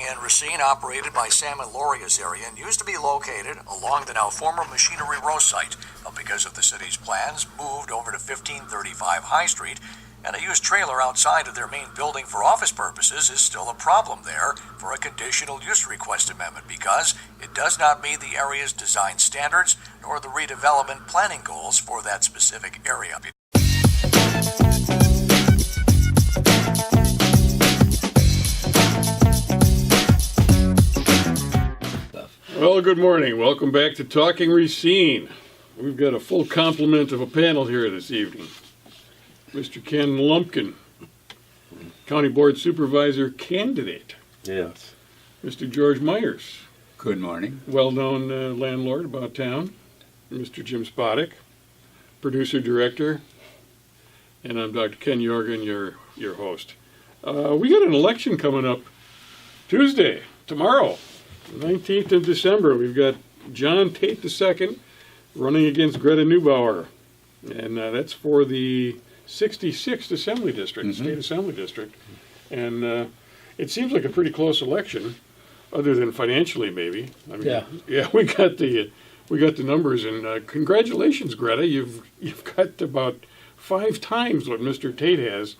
in Racine, operated by Sam and Lori Azarian, used to be located along the now former machinery row site, but because of the city's plans, moved over to 1535 High Street, and a used trailer outside of their main building for office purposes is still a problem there for a conditional use request amendment because it does not meet the area's design standards nor the redevelopment planning goals for that specific area. Well, good morning. Welcome back to Talking Racine. We've got a full complement of a panel here this evening. Mr. Ken Lumpkin, County Board Supervisor candidate. Yes. Mr. George Myers. Good morning. Well-known landlord about town. Mr. Jim Spodek, producer director. And I'm Dr. Ken Jorgen, your host. We got an election coming up Tuesday, tomorrow, 19th of December. We've got John Tate II running against Greta Neubauer. And that's for the 66th Assembly District, State Assembly District. And it seems like a pretty close election, other than financially maybe. I mean, yeah, we got the numbers, and congratulations, Greta. You've got about 5 times what Mr. Tate has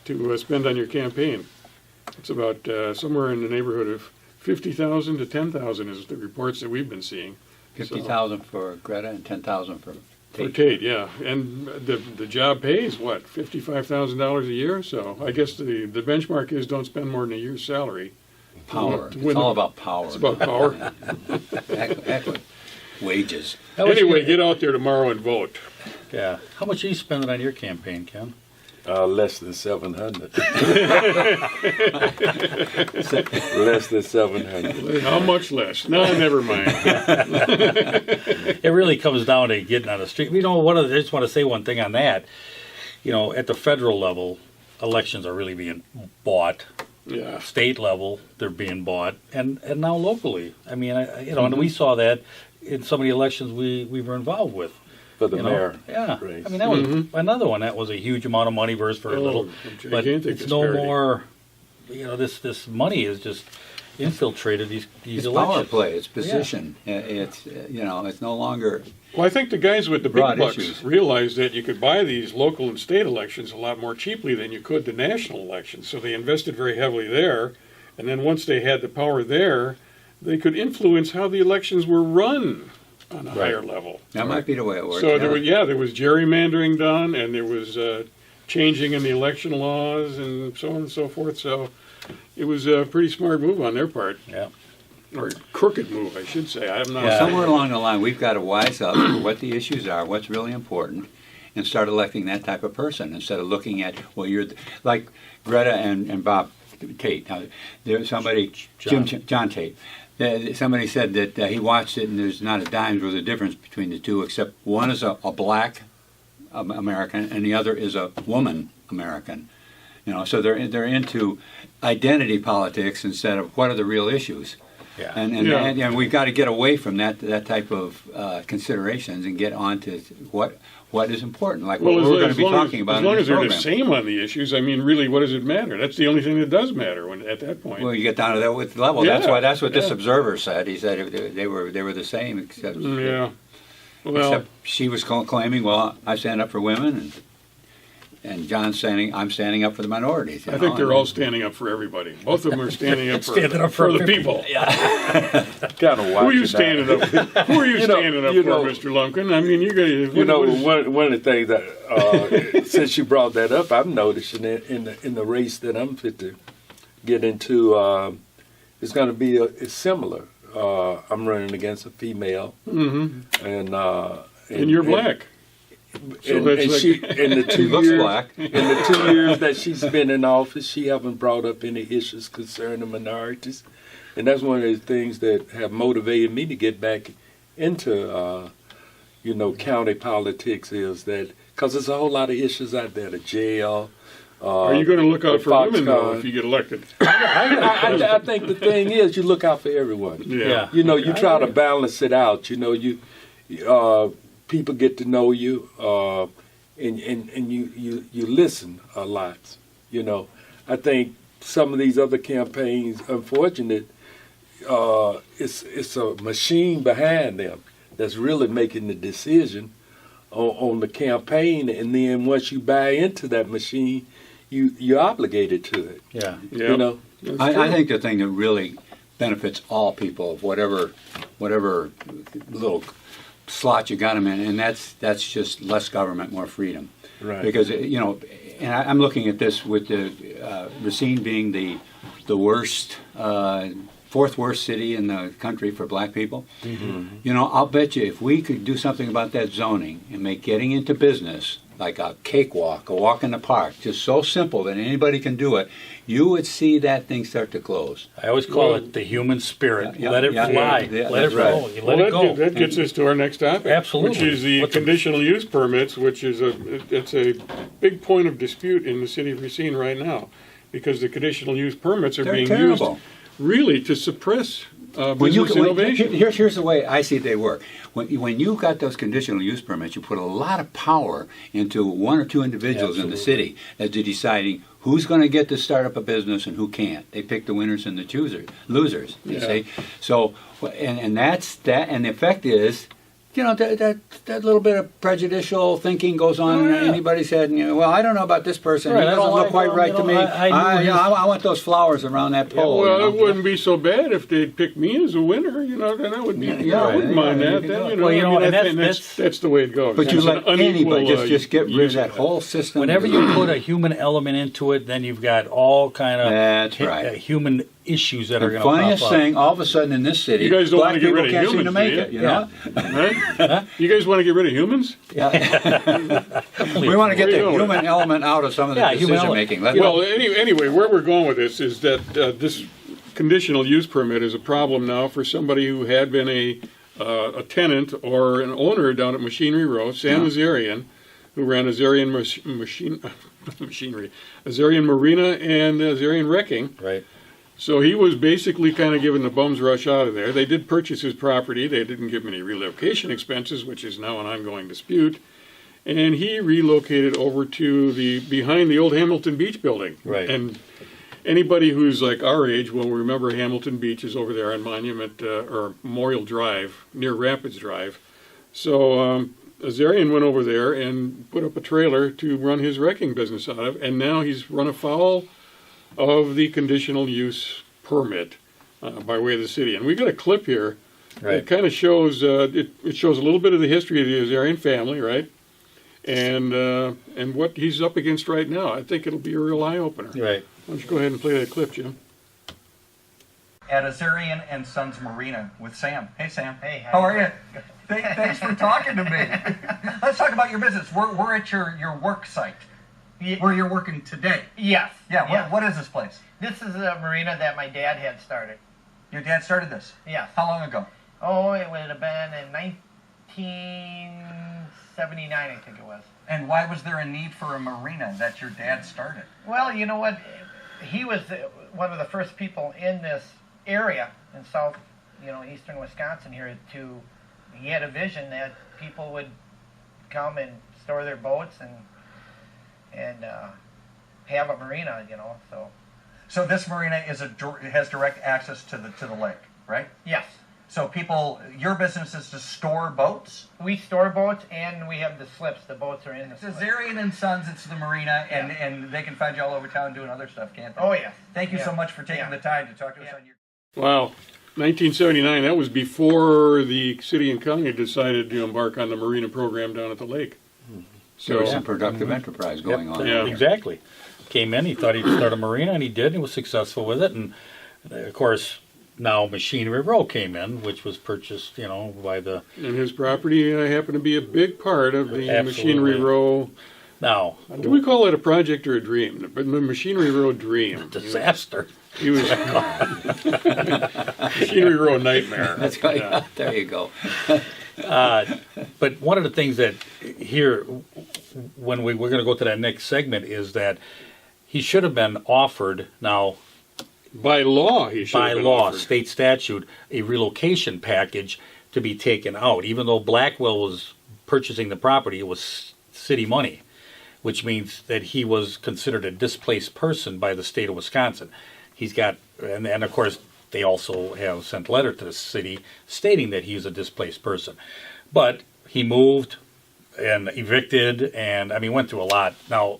to spend on your campaign. It's about somewhere in the neighborhood of 50,000 to 10,000 is the reports that we've been seeing. 50,000 for Greta and 10,000 for Tate. For Tate, yeah. And the job pays, what, $55,000 a year? So I guess the benchmark is don't spend more than a year's salary. Power. It's all about power. It's about power. Exactly. Wages. Anyway, get out there tomorrow and vote. Yeah. How much are you spending on your campaign, Ken? Less than 700. Less than 700. How much less? No, never mind. It really comes down to getting on the street. You know, I just want to say one thing on that. You know, at the federal level, elections are really being bought. Yeah. State level, they're being bought, and now locally. I mean, and we saw that in some of the elections we were involved with. For the mayor. Yeah. Race. I mean, that was another one. That was a huge amount of money versus for a little. But it's no more, this money is just infiltrated these it's elections. Power play. It's position. Yeah. It's no longer. Well, I think the guys with the big bucks issues. realized that you could buy these local and state elections a lot more cheaply than you could the national elections. So they invested very heavily there. And then once they had the power there, they could influence how the elections were run on a higher level. That might be the way it works. So there was gerrymandering done, and there was changing in the election laws and so on and so forth. So it was a pretty smart move on their part. Yeah. Or crooked move, I should say. I'm not. Somewhere along the line, we've got to wise up to what the issues are, what's really important, and start electing that type of person instead of looking at, like Greta and Bob Tate. Now, there's somebody, John Tate. Somebody said that he watched it and there's not a dime's worth of difference between the two, except one is a black American and the other is a woman American. So they're into identity politics instead of what are the real issues. Yeah. And we've got to get away from that type of considerations and get on to what is important, like what we're going to be talking about. As long as they're the same on the issues, I mean, really, what does it matter? That's the only thing that does matter at that point. Well, you get down to that level. Yeah, that's what this observer said. He said they were the same, except except she was claiming, well, I stand up for women, and John's I'm standing up for the minorities. I think they're all standing up for everybody. Both of them are standing up for the people. Yeah. Who are you standing up for? Who are you standing up for, Mr. Lumpkin? I mean, you got. One of the things that since you brought that up, I'm noticing it in the race that I'm fit to get into. It's going to be it's similar. I'm running against a female, and you're black. So in the 2 years that she's been in office, she haven't brought up any issues concerning minorities, and that's one of the things that have motivated me to get back into, county politics. Is that because there's a whole lot of issues out there, the jail. Are you going to look out for women though if you get elected? I think the thing is you look out for everyone. Yeah. You try to balance it out. People get to know you, and you listen a lot. I think some of these other campaigns, unfortunate, it's a machine behind them that's really making the decision on the campaign, and then once you buy into that machine, you're obligated to it. Yeah. You know. I think the thing that really benefits all people of whatever little slot you got them in, and that's just less government, more freedom. Right. Because and I'm looking at this with the Racine being the worst, fourth worst city in the country for black people. Mm-hmm. I'll bet you if we could do something about that zoning and make getting into business like a cakewalk, a walk in the park, just so simple that anybody can do it, you would see that thing start to close. I always call it the human spirit. Let it fly. Let it flow. Right. Let it go. That gets us to our next topic. Absolutely. Which is the conditional use permits, which is it's a big point of dispute in the city of Racine right now, because the conditional use permits are being used really to suppress business innovation. Here's the way I see they work. When you got those conditional use permits, you put a lot of power into one or two individuals in the city as to deciding who's going to get to start up a business and who can't. They pick the winners and the losers. You see, so and that's that. And the effect is, that little bit of prejudicial thinking goes on in anybody's head. And well, I don't know about this person. Right, he doesn't look quite right to me. I want those flowers around that pole. Well, it wouldn't be so bad if they'd pick me as a winner. Then I would be. I wouldn't mind that. That's the way it goes. But you let anybody just get rid of that whole system. Whenever you put a human element into it, then you've got all kind of human issues that are going to pop up. Funniest thing, all of a sudden in this city, you guys don't want to get rid of humans, seem to make it, right? You guys want to get rid of humans? Yeah. We want to get the human element out of some of the decision making. Well, anyway, where we're going with this is that this conditional use permit is a problem now for somebody who had been a tenant or an owner down at Machinery Row, Sam Azarian, who ran Azarian Azarian Marina and Azarian Wrecking. Right. So he was basically kind of given the bum's rush out of there. They did purchase his property. They didn't give him any relocation expenses, which is now an ongoing dispute. And he relocated over to behind the old Hamilton Beach building. Right. And anybody who's like our age will remember Hamilton Beach is over there on Monument or Memorial Drive, near Rapids Drive. So Azarian went over there and put up a trailer to run his wrecking business out of, and now he's run afoul of the conditional use permit by way of the city. And we got a clip here that kind of shows it shows a little bit of the history of the Azarian family, right? And what he's up against right now. I think it'll be a real eye opener. Right. Why don't you go ahead and play that clip, Jim? At Azarian and Sons Marina with Sam. Hey, Sam. Hey, how are you? Thanks for talking to me. Let's talk about your business. We're at your work site. Where you're working today. Yes. Yeah, what is this place? This is a marina that my dad had started. Your dad started this? Yes. How long ago? Oh, it would have been in 1979, I think it was. And why was there a need for a marina that your dad started? Well, you know what? He was one of the first people in this area in eastern Wisconsin here he had a vision that people would come and store their boats and have a marina, So this marina has direct access to the lake, right? Yes. So your business is to store boats? We store boats and we have the slips. The boats are in the slips. Azarian and Sons, it's the marina, and they can find you all over town doing other stuff, can't they? Oh, yes. Thank you so much for taking the time to talk to us on your... Wow. 1979, that was before the city and county decided to embark on the marina program down at the lake. So there was some productive enterprise going on. Yeah. Exactly. Came in, he thought he'd start a marina, and he did, and he was successful with it. And, of course, now Machinery Row came in, which was purchased, by the... And his property happened to be a big part of the Machinery Row. Now... Do we call it a project or a dream? The Machinery Row dream. Disaster. He was... Machinery Row nightmare. That's right. Yeah. There you go. But one of the things that here, when we're going to go to that next segment, is that he should have been offered, now by law, offered. State statute, a relocation package to be taken out. Even though Blackwell was purchasing the property, it was city money. which means that he was considered a displaced person by the state of Wisconsin. He's got, and of course, they also have sent a letter to the city stating that he's a displaced person. But he moved and evicted, and I mean, went through a lot. Now,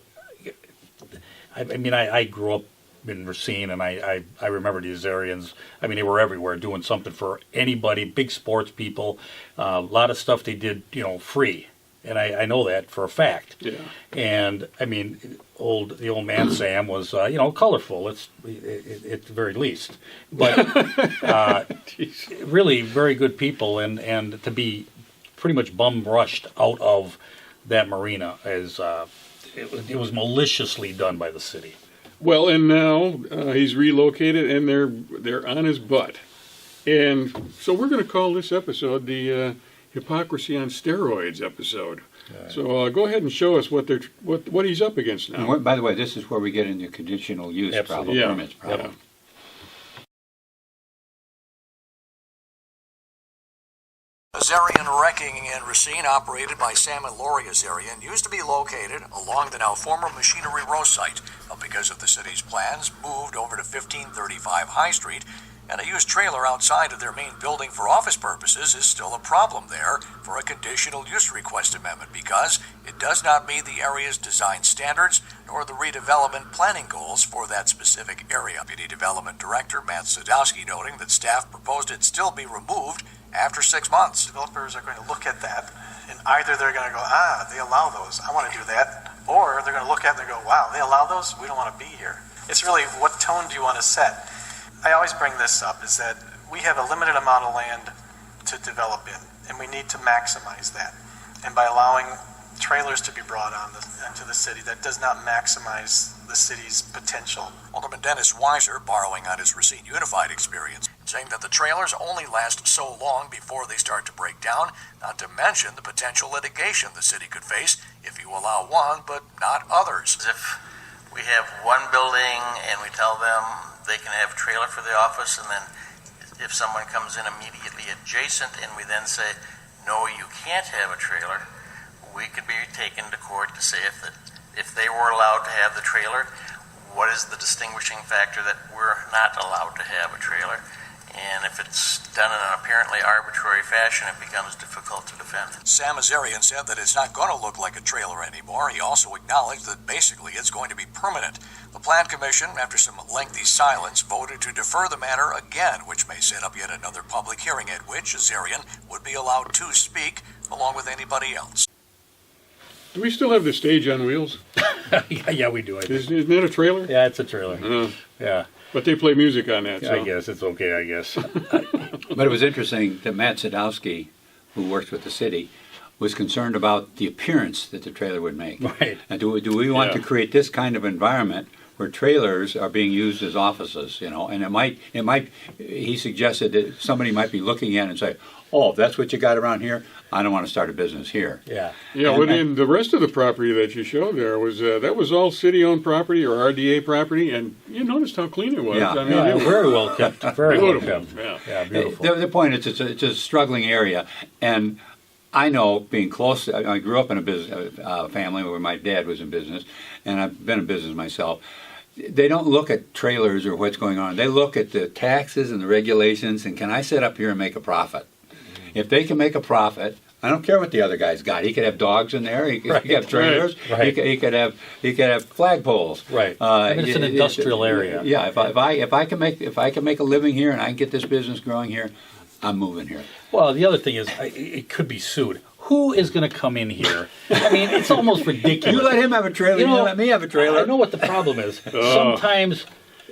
I grew up in Racine, and I remember the Azarians. I mean, they were everywhere doing something for anybody, big sports people, a lot of stuff they did, free. And I know that for a fact. Yeah. And I mean, the old man Sam was, colorful. It's at the very least, but really very good people. And to be pretty much bum rushed out of that marina as it was maliciously done by the city. Well, and now he's relocated, and they're on his butt. And so we're going to call this episode the Hypocrisy on Steroids episode. Right. So go ahead and show us what he's up against now. And by the way, this is where we get into conditional use problem, permits problem. Azarian Wrecking in Racine, operated by Sam and Lori Azarian, used to be located along the now former machinery row site, but because of the city's plans, moved over to 1535 High Street, and a used trailer outside of their main building for office purposes is still a problem there for a conditional use request amendment because it does not meet the area's design standards nor the redevelopment planning goals for that specific area. Deputy Development Director Matt Sadowski noting that staff proposed it still be removed after 6 months. Developers are going to look at that, and either they're going to go, they allow those, I want to do that, or they're going to look at it and go, wow, they allow those, we don't want to be here. It's really, what tone do you want to set? I always bring this up, is that we have a limited amount of land to develop in, and we need to maximize that. And by allowing trailers to be brought into the city, that does not maximize the city's potential. Alderman Dennis Weiser, borrowing on his Racine Unified experience, saying that the trailers only last so long before they start to break down, not to mention the potential litigation the city could face if you allow one but not others. If we have one building and we tell them they can have a trailer for the office, and then if someone comes in immediately adjacent and we then say, no, you can't have a trailer, we could be taken to court to say if they were allowed to have the trailer, what is the distinguishing factor that we're not allowed to have a trailer? And if it's done in an apparently arbitrary fashion, it becomes difficult to defend. Sam Azarian said that it's not going to look like a trailer anymore. He also acknowledged that basically it's going to be permanent. The Plan Commission, after some lengthy silence, voted to defer the matter again, which may set up yet another public hearing at which Azarian would be allowed to speak along with anybody else. Do we still have the stage on wheels? Yeah, we do. Isn't that a trailer? Yeah, it's a trailer. Yeah. But they play music on that, so. I guess it's okay, I guess. But it was interesting that Matt Sadowski, who works with the city, was concerned about the appearance that the trailer would make. Right. And do we want to create this kind of environment where trailers are being used as offices, and it might, he suggested that somebody might be looking at it and say, oh, if that's what you got around here, I don't want to start a business here. Yeah. Yeah, and the rest of the property that you showed there was, that was all city-owned property or RDA property, and you noticed how clean it was. Yeah, I mean, very well kept. Very beautiful. well kept. Yeah, beautiful. The point is, it's a struggling area, and I know, being close, I grew up in a business family where my dad was in business, and I've been in business myself. They don't look at trailers or what's going on. They look at the taxes and the regulations, and can I sit up here and make a profit? If they can make a profit, I don't care what the other guy's got. He could have dogs in there. He could have trailers. Right. He could have flagpoles. Right. It's an industrial area. Yeah. If I can make a living here and I can get this business growing here, I'm moving here. Well, the other thing is, it could be sued. Who is going to come in here? I mean, it's almost ridiculous. You let him have a trailer. You let me have a trailer. I know what the problem is. Sometimes.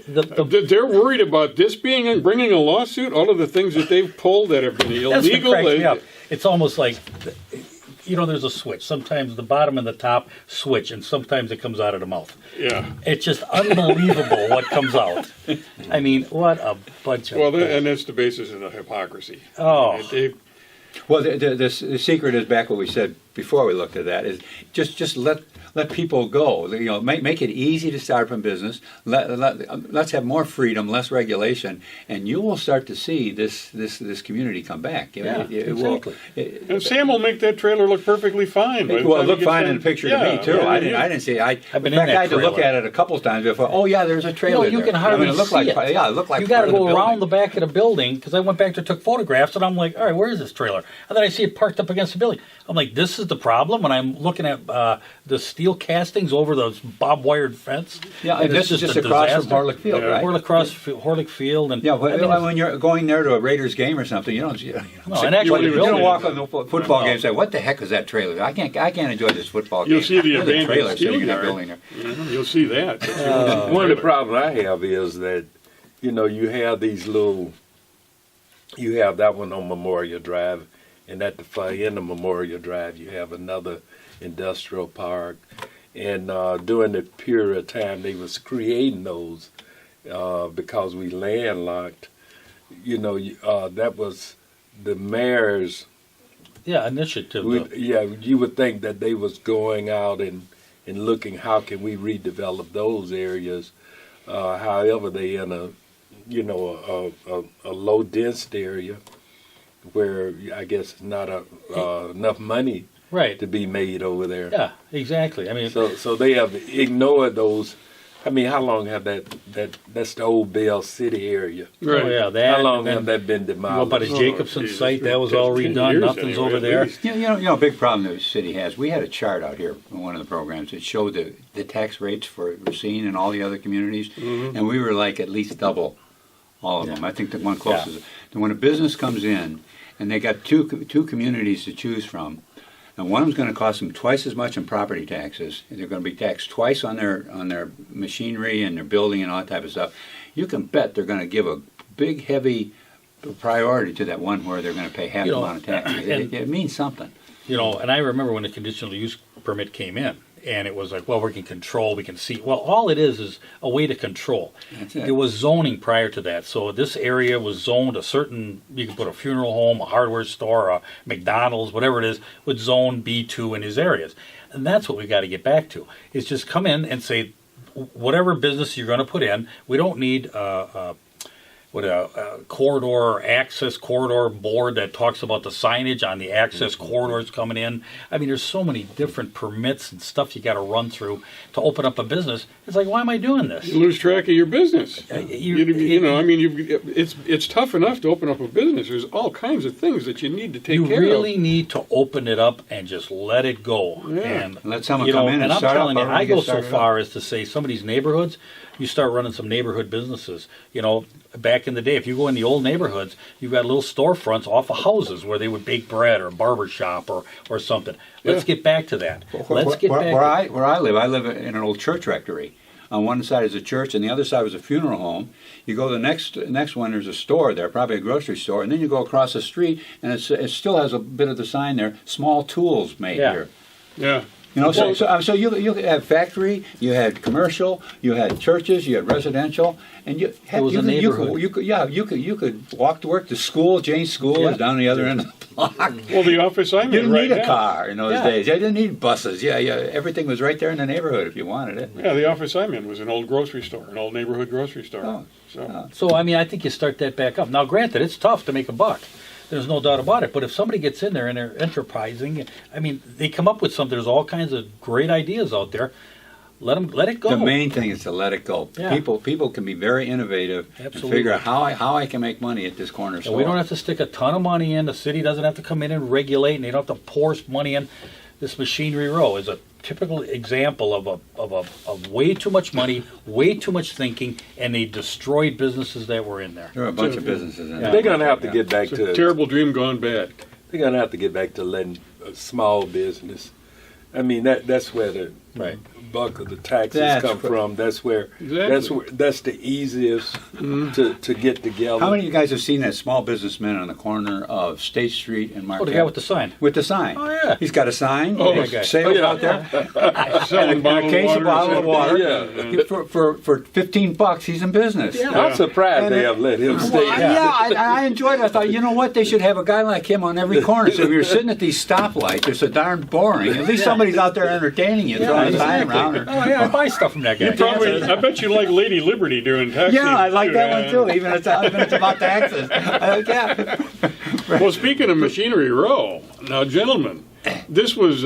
They're worried about this bringing a lawsuit. All of the things that they've pulled that have been illegal. It's almost like, there's a switch. Sometimes the bottom and the top switch, and sometimes it comes out of the mouth. Yeah, it's just unbelievable what comes out. I mean, what a bunch of. Well, and that's the basis of the hypocrisy. Oh. Well, the secret is back what we said before we looked at that, is just let people go. You know, make it easy to start from business. Let's have more freedom, less regulation, and you will start to see this community come back. Exactly. And Sam will make that trailer look perfectly fine. It will look fine in the picture to me too. Yeah, I didn't see. I've been in fact, in that I had to look trailer. at it a couple of times before. Oh yeah, there's a trailer. You there. can hardly it looked see like, it. Yeah, it looked like you got to part of go the around the building. back of the building because I went back there, took photographs, and I'm like, all right, where is this trailer? And then I see it parked up against the building. I'm like, this is the problem. When I'm looking at the steel castings over those bob wired fence. Yeah, and this is just across from Horlick Field, right? Horlick Field, and Yeah, when you're going there to a Raiders game or something, you don't. No, and actually, you the don't building- walk on the football game and say, "What the heck is that trailer? I can't enjoy this football game." You'll see the There's a abandoned trailer steel sitting in that yard. building there. You'll see that. One of the problems I have is that, you know, you have these little, you have that one on Memorial Drive, and at the far end of Memorial Drive, you have another industrial park. And during the period of time they was creating those, because we landlocked, you know, that was the mayor's. Yeah, initiative. You would think that they was going out and looking how can we redevelop those areas. However, they in a, you know, a low density area where I guess not enough money right to be made over there. Yeah, exactly. I mean, So they have ignored those. I mean, how long have that's the old Bell City area. Right. Oh yeah, that. How long and then have that been you go demolished? by the Jacobson geez, site, that was that's all 10 redone. years Nothing's anyway, over at there. least. You know, a big problem the city has. We had a chart out here in one of the programs that showed the tax rates for Racine and all the other communities, and we were like at least double all of them. I think the one closest. And when a business comes in, and they got two communities to choose from, and one of them's going to cost them twice as much in property taxes, and they're going to be taxed twice on their machinery and their building and all that type of stuff. You can bet they're going to give a big, heavy priority to that one where they're going to pay half the amount of taxes. It means something. You know, and I remember when the conditional use permit came in, and it was like, well, we can control, we can see. Well, all it is a way to control. That's it. It was zoning prior to that. So this area was zoned a certain, you could put a funeral home, a hardware store, a McDonald's, whatever it is, would zone B2 in his areas. And that's what we got to get back to, is just come in and say, whatever business you're going to put in, we don't need a corridor, access corridor board that talks about the signage on the access corridors coming in. I mean, there's so many different permits and stuff you got to run through to open up a business. It's like, why am I doing this? You lose track of your business. You know, I mean, it's tough enough to open up a business. There's all kinds of things that you need to take You care really of. need to open it up and just let it go. Yeah. And Let someone you know, come in and I'm start telling up you, already I get go so started far as to say some of these neighborhoods, you start running some neighborhood businesses. You know, back in the day, if you go in the old neighborhoods, you've got little storefronts off of houses where they would bake bread or a barber shop or something. Let's get back to that. Let's get back. Where I live in an old church rectory. On one side is a church, and the other side was a funeral home. You go to the next one, there's a store there, probably a grocery store, and then you go across the street, and it still has a bit of the sign there, small tools made here. Yeah. You know, so you had factory, you had commercial, you had churches, you had residential, and you could walk to work. The school, Jane's School, is down the other end of the block. Well, the office I'm You in didn't right need a now. car in those days. You didn't need buses. Yeah, everything was right there in the neighborhood if you wanted it. Yeah, the office I'm in was an old grocery store, an old neighborhood grocery store. Oh. So, I mean, I think you start that back up. Now, granted, it's tough to make a buck. There's no doubt about it. But if somebody gets in there and they're enterprising, I mean, they come up with something. There's all kinds of great ideas out there. Let it go. The main thing is to let it go. Yeah. People can be very innovative and figure out how I can make money at this corner store. And we don't have to stick a ton of money in. The city doesn't have to come in and regulate, and they don't have to pour money in. This machinery row is a typical example of way too much money, way too much thinking, and they destroyed businesses that were in there. There are a bunch of businesses in there. They're going to have to get back It's a to terrible dream gone bad. They're going to have to get back to letting small business. I mean, that's where the buck of the taxes That's come from. That's where Exactly. that's the easiest to get together. How many of you guys have seen that small businessman on the corner of State Street and Marquette? Oh, the guy with the sign. With the sign. Oh, yeah. He's got a sign. Oh, There's that guy. sales out there. Selling And a case of bottle of water. Yeah. For $15, he's in business. Yeah. I'm surprised And they it- have let him stay. I enjoyed it. I thought, you know what? They should have a guy like him on every corner. So if you're sitting at these stoplights, they're so darn boring. At least somebody's out there entertaining you, throwing a sign around. Or, Oh, yeah, I buy stuff from that guy. I bet you like Lady Liberty doing taxi. yeah, I like that one too. Even if it's about taxes. Yeah. Well, speaking of Machinery Row, now, gentlemen, this was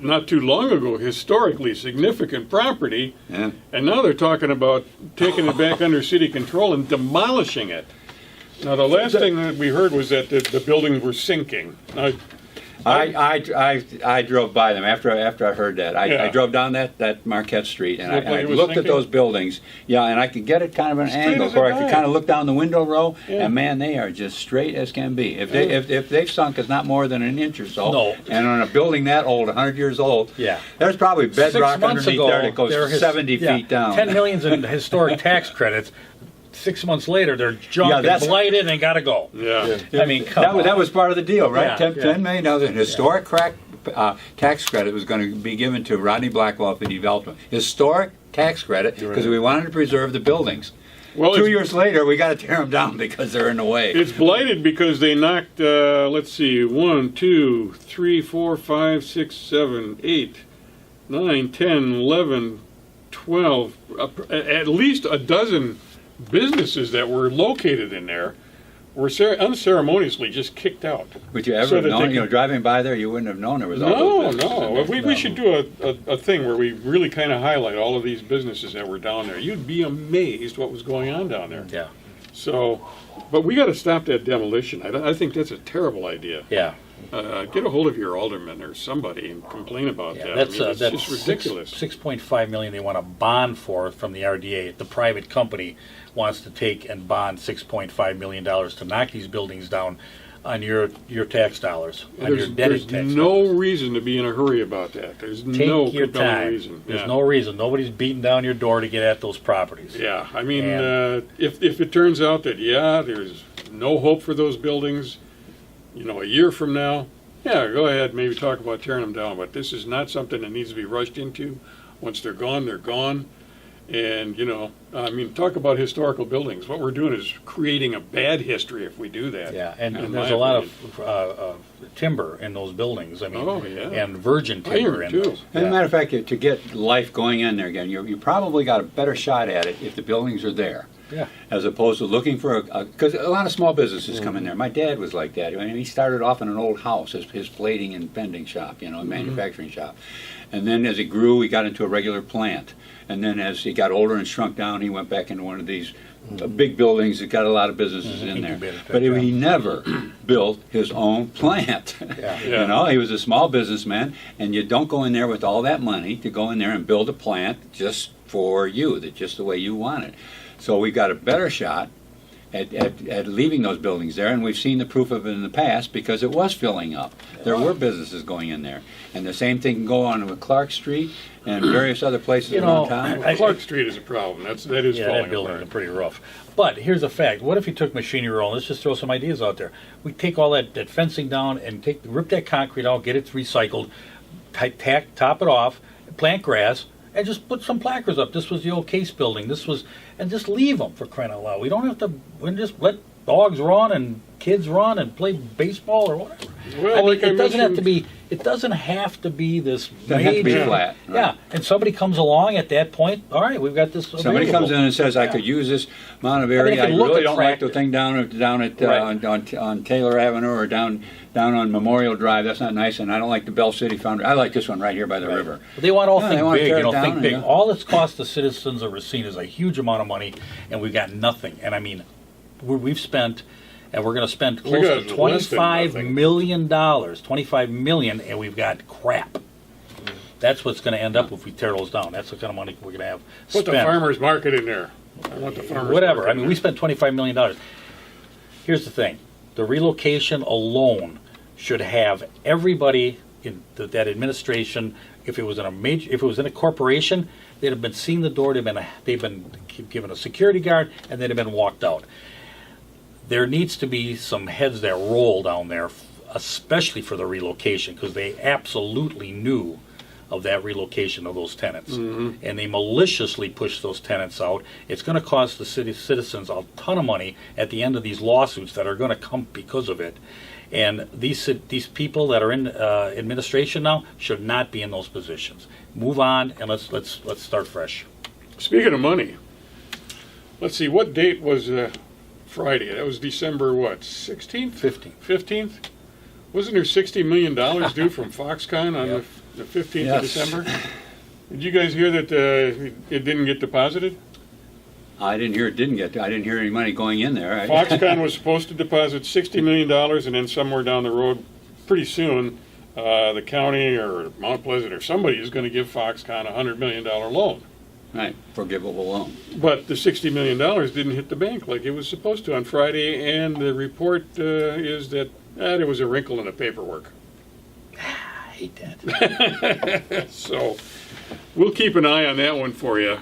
not too long ago historically significant property, Yeah. and now they're talking about taking it back under city control and demolishing it. Now, the last thing that we heard was that the buildings were sinking. Now, I drove by them after I heard that. I Yeah. drove down that Marquette Street and Looked like I it was looked at sinking? those buildings. Yeah, and I could get it kind of an angle as a where I could die. kind of look down the window row. Yeah. And man, they are just straight as can be. If they've sunk, it's not more than an inch or so. No. And on a building that old, 100 years old, Yeah. there's probably 6 bedrock months underneath ago, there that goes there 70 feet down. 10 millions in historic tax credits. 6 months later, they're junk Yeah, and that's- blighted and got to go. yeah. I mean, come on. That was part of the deal, right? Yeah, $10 million. An historic tax credit was going to be given to Rodney Blackwell if he developed them. Historic tax credit because we wanted to preserve the buildings. Well, 2 it's, years later, we got to tear them down because they're in the way. it's blighted because they knocked, let's see, 1, 2, 3, 4, 5, 6, 7, 8, 9, 10, 11, 12, at least a dozen businesses that were located in there were unceremoniously just kicked out. Would you ever so have that known, they could- driving by there, you wouldn't have known there was all No, those businesses no. in there. We should do a thing where we really kind of highlight all of these businesses that were down there. You'd be amazed what was going on down there. Yeah. So, but we got to stop that demolition. I think that's a terrible idea. Yeah. Get a hold of your alderman or somebody and complain about that. That's I mean, it's that's just ridiculous. 6.5 million they want to bond for from the RDA. The private company wants to take and bond $6.5 million to knock these buildings down on your tax dollars. On your There's netted tax no dollars. reason to be in a hurry about that. There's Take no your compelling time. reason. There's Yeah. no reason. Nobody's beating down your door to get at those properties. Yeah, I mean, And- if it turns out that, there's no hope for those buildings, a year from now, go ahead, maybe talk about tearing them down, but this is not something that needs to be rushed into. Once they're gone, they're gone. And, talk about historical buildings. What we're doing is creating a bad history if we do that. Yeah, and in there's my a lot opinion. of timber in those buildings. I mean, Oh, yeah. and virgin timber Iron, in too. those. As a Yeah. matter of fact, to get life going in there again, you probably got a better shot at it if the buildings are there. Yeah. As opposed to looking for because a lot of small businesses come in there. My dad was like that. I mean, he started off in an old house, his plating and bending shop, a manufacturing shop. And then as it grew, he got into a regular plant. And then as he got older and shrunk down, he went back into one of these big buildings that got a lot of businesses in there. Incubator type, But yeah. he never built his own plant. Yeah. He was a small businessman, and you don't go in there with all that money to go in there and build a plant just for you, just the way you want it. So we got a better shot at leaving those buildings there, and we've seen the proof of it in the past because it was filling up. There were businesses going in there. And the same thing can go on with Clark Street and various other places around town. Clark Street is a problem. That is Yeah, falling that building's apart. pretty rough. But here's a fact. What if you took machinery roll? Let's just throw some ideas out there. We take all that fencing down and rip that concrete out, get it recycled, top it off, plant grass, and just put some placards up. This was the old Case building. And just leave them, for crying out loud. We don't have to. We can just let dogs run and kids run and play baseball or whatever. Well, I mean, like I it doesn't have to mentioned- be. It doesn't have to be this Doesn't have to be major. flat, right. Yeah, and somebody comes along at that point. All right, we've got this. Somebody comes in and says, I could use this amount of I mean, area. it I can look really don't like the attractive. thing down at Right. on Taylor Avenue or down on Memorial Drive. That's not nice, and I don't like the Bell City Foundry. I like this one right here by the river. But they want all Yeah, they think wanna big, tear it down think and, big. yeah. All it's cost the citizens of Racine is a huge amount of money, and we've got nothing. And I mean, we've spent, and we're going to spend We close got to less than $25 nothing. million, $25 million, and we've got crap. That's what's going to end up if we tear those down. That's the kind of money we're going to have Put the spent. farmer's market in there. I want the farmer's Whatever. market I mean, in we there. spent $25 million. Here's the thing. The relocation alone should have everybody in that administration If it was in a corporation, they'd have been seen the door. They've been given a security guard, and they'd have been walked out. There needs to be some heads that roll down there, especially for the relocation, because they absolutely knew of that relocation of those tenants. And they maliciously pushed those tenants out. It's going to cost the city citizens a ton of money at the end of these lawsuits that are going to come because of it. And these people that are in administration now should not be in those positions. Move on, and let's start fresh. Speaking of money, let's see, what date was Friday? That was December what? 16th? 15th. Wasn't there $60 million due from Foxconn on the 15th of December? Did you guys hear that it didn't get deposited? I didn't hear I didn't hear any money going in there. Foxconn was supposed to deposit $60 million, and then somewhere down the road, pretty soon, the county or Mount Pleasant or somebody is going to give Foxconn a $100 million loan. Right, forgivable loan. But the $60 million didn't hit the bank like it was supposed to on Friday, and the report is that there was a wrinkle in the paperwork. I hate that. So we'll keep an eye on that one for you.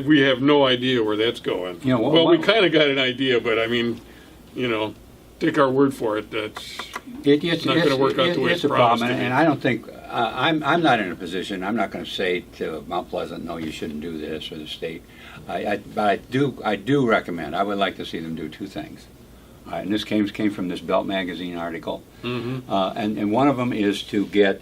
We have no idea where that's going. You know, we kind of got an idea, but I mean, take our word for it. That's it's not going to work out the way it's a promised problem, to be. and I don't think I'm not in a position. I'm not going to say to Mount Pleasant, no, you shouldn't do this, or the state. But I do recommend. I would like to see them do two things. And this came from this Belt magazine article, and one of them is to get.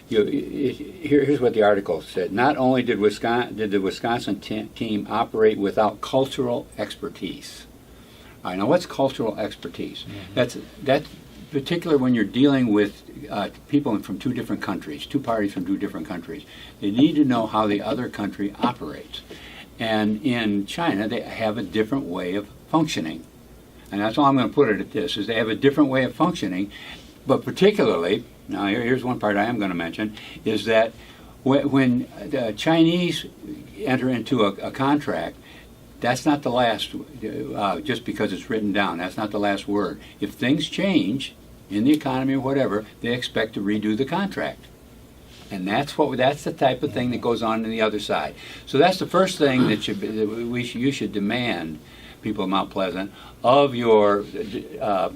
Here's what the article said. Not only did the Wisconsin team operate without cultural expertise. I know what's cultural expertise. That's particular when you're dealing with people from two different countries, two parties from two different countries. They need to know how the other country operates. And in China, they have a different way of functioning. And that's all I'm going to put it at this, is they have a different way of functioning. But particularly, now here's one part I am going to mention, is that when the Chinese enter into a contract, that's not the last, just because it's written down, that's not the last word. If things change in the economy or whatever, they expect to redo the contract. And that's the type of thing that goes on the other side. So that's the first thing that you should demand, people of Mount Pleasant, of your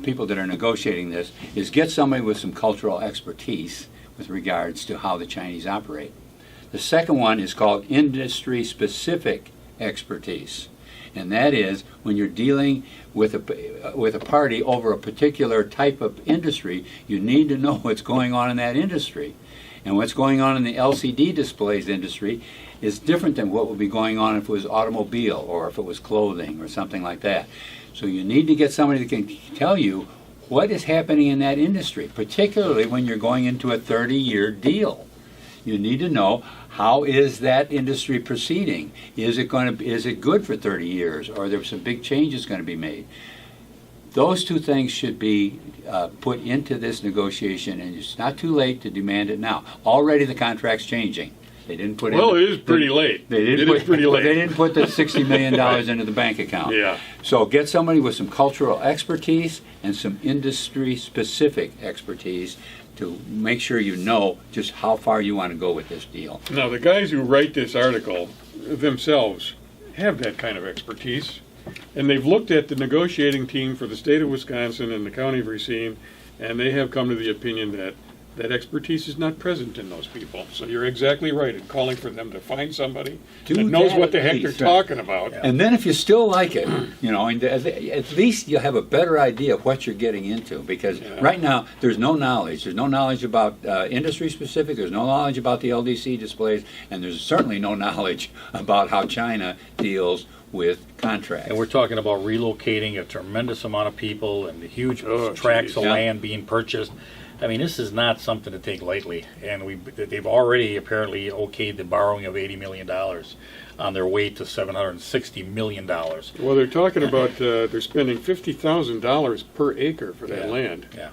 people that are negotiating this, is get somebody with some cultural expertise with regards to how the Chinese operate. The second one is called industry-specific expertise. And that is when you're dealing with a party over a particular type of industry, you need to know what's going on in that industry. And what's going on in the LCD displays industry is different than what would be going on if it was automobile or if it was clothing or something like that. So you need to get somebody that can tell you what is happening in that industry, particularly when you're going into a 30-year deal. You need to know, how is that industry proceeding? Is it good for 30 years, or are there some big changes going to be made? Those two things should be put into this negotiation, and it's not too late to demand it now. Already the contract's changing. They didn't put it is pretty late. They didn't put the $60 million into the bank account. Yeah. So get somebody with some cultural expertise and some industry-specific expertise to make sure you know just how far you want to go with this deal. Now, the guys who write this article themselves have that kind of expertise, and they've looked at the negotiating team for the state of Wisconsin and the county of Racine, and they have come to the opinion that that expertise is not present in those people. So you're exactly right in calling for them to find somebody that knows what the heck they're talking about. And then if you still like it, at least you'll have a better idea of what you're getting into, because right now there's no knowledge. There's no knowledge about industry specific, there's no knowledge about the LDC displays, and there's certainly no knowledge about how China deals with contracts. And we're talking about relocating a tremendous amount of people and the huge tracts of land being purchased. I mean, this is not something to take lightly, and they've already apparently okayed the borrowing of $80 million on their way to $760 million. Well, they're talking about they're spending $50,000 per acre for that land. Yeah.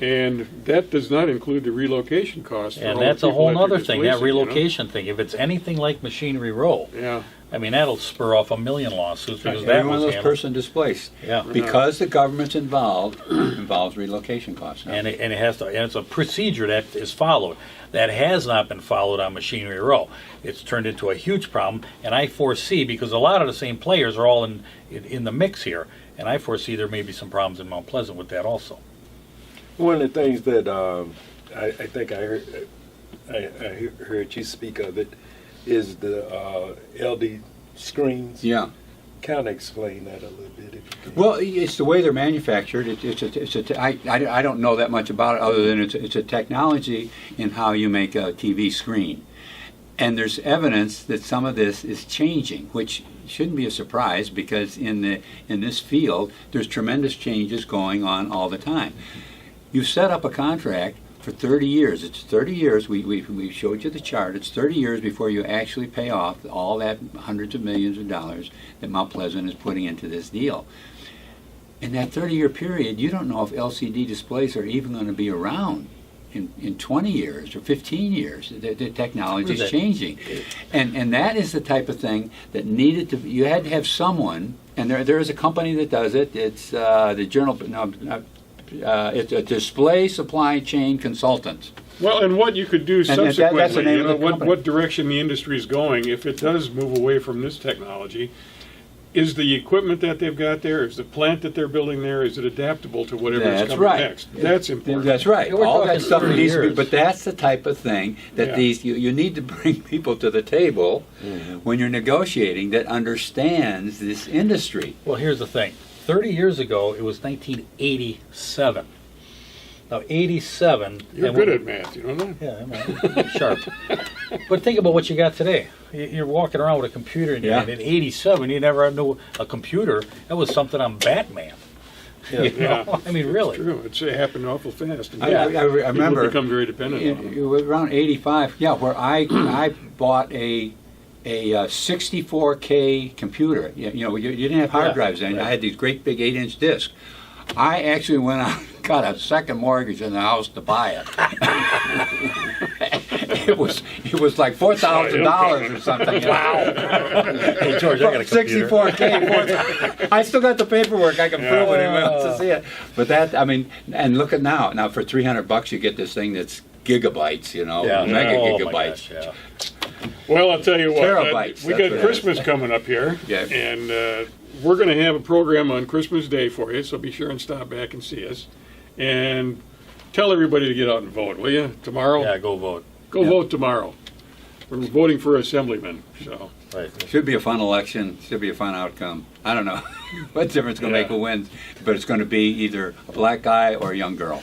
And that does not include the relocation costs. And that's a whole other thing, that relocation thing. If it's anything like Machinery Row, yeah, I mean, that'll spur off 1 million lawsuits because that Every one was of those handled. person displaced. Yeah. Because the government's involved, involves relocation costs. now. And it has to, and it's a procedure that is followed. That has not been followed on Machinery Row. It's turned into a huge problem, and I foresee, because a lot of the same players are all in the mix here, and I foresee there may be some problems in Mount Pleasant with that also. One of the things that I think I heard you speak of it is the LD screens. Yeah. Kind of explain that a little bit, if you can. Well, it's the way they're manufactured. I don't know that much about it other than it's a technology in how you make a TV screen. And there's evidence that some of this is changing, which shouldn't be a surprise because in this field, there's tremendous changes going on all the time. You set up a contract for 30 years. It's 30 years. We showed you the chart. It's 30 years before you actually pay off all that hundreds of millions of dollars that Mount Pleasant is putting into this deal. In that 30-year period, you don't know if LCD displays are even going to be around in 20 years or 15 years. The technology is changing. And that is the type of thing that needed to be, you had to have someone, and there is a company that does it. It's the Journal, it's a display supply chain consultant. Well, and what you could do that's the subsequently, name of the company. what direction the industry is going, if it does move away from this technology, is the equipment that they've got there, is the plant that they're building there, is it adaptable to whatever is coming next? That's important. That's right. We're All that talking stuff 30 needs to be, years. but that's the type of thing that Yeah. you need to bring people to the table when you're negotiating that understands this industry. Well, here's the thing. 30 years ago, it was 1987. Now, 87... You're and good we- at math, you know that? Yeah, I'm sharp. But think about what you got today. You're walking around with a computer in your hand. In 87, you never knew a computer. That was something on Batman. You know? I mean, really. True. It happened awful fast. I remember People become very dependent on them. it was around 85, where I bought a 64K computer. You didn't have hard drives then. I had these great big 8-inch discs. I actually went out and got a second mortgage in the house to buy it. It was like $4,000 or something. Wow! Hey, George, I got a computer. 64K. I still got the paperwork. I can prove it. Anyone wants to see it. But that, I mean, and look at now. Now for $300, you get this thing that's gigabytes. Mega gigabytes. My gosh, yeah. Well, I'll tell you what. Terabytes, We that's got what it Christmas coming up here. Yeah. And we're going to have a program on Christmas Day for you, so be sure and stop back and see us. And tell everybody to get out and vote, will you? Tomorrow? Yeah, go vote. Go vote tomorrow. We're voting for assemblymen, so. Right. Should be a fun election. Should be a fun outcome. I don't know what difference going to make who wins, but it's going to be either a black guy or a young girl.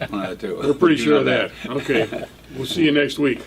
One of the two. We're pretty sure of that. Okay. We'll see you next week.